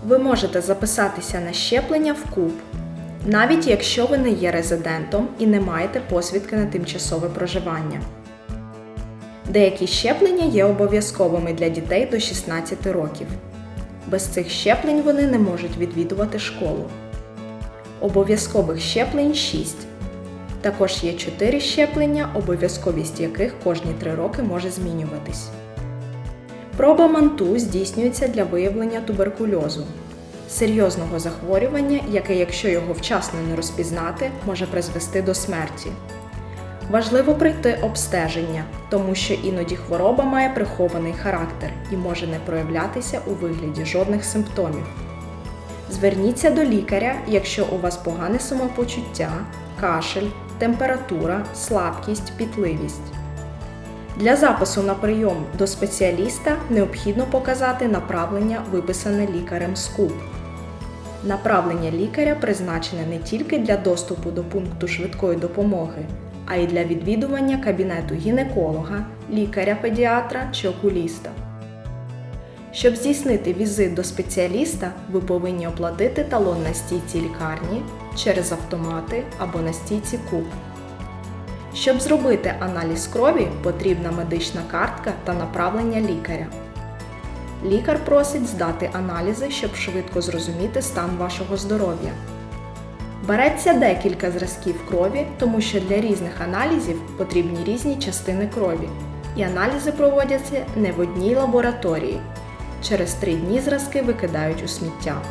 Ви можете записатися на щеплення в КУП, навіть якщо ви не є резидентом і не маєте посвідки на тимчасове проживання. Деякі щеплення є обов'язковими для дітей до 16 років. Без цих щеплень вони не можуть відвідувати школу. Обов'язкових щеплень 6. Також є 4 щеплення, обов'язковість яких кожні 3 роки може змінюватись. Проба МАНТУ здійснюється для виявлення туберкульозу – серйозного захворювання, яке, якщо його вчасно не розпізнати, може призвести до смерті. Важливо пройти обстеження, тому що іноді хвороба має прихований характер і може не проявлятися у вигляді жодних симптомів. Зверніться до лікаря, якщо у вас погане самопочуття, кашель, температура, слабкість, пітливість. Для запису на прийом до спеціаліста необхідно показати направлення, виписане лікарем з КУП. Направлення лікаря призначене не тільки для доступу до пункту швидкої допомоги, а й для відвідування кабінету гінеколога, лікаря-педіатра чи окуліста. Щоб здійснити візит до спеціаліста, ви повинні оплатити талон на стійці лікарні, через автомати або на стійці КУП. Щоб зробити аналіз крові, потрібна медична картка та направлення лікаря. Лікар просить здати аналізи, щоб швидко зрозуміти стан вашого здоров'я. Береться декілька зразків крові, тому що для різних аналізів потрібні різні частини крові, і аналізи проводяться не в одній лабораторії. Через 3 дні зразки викидають у сміття.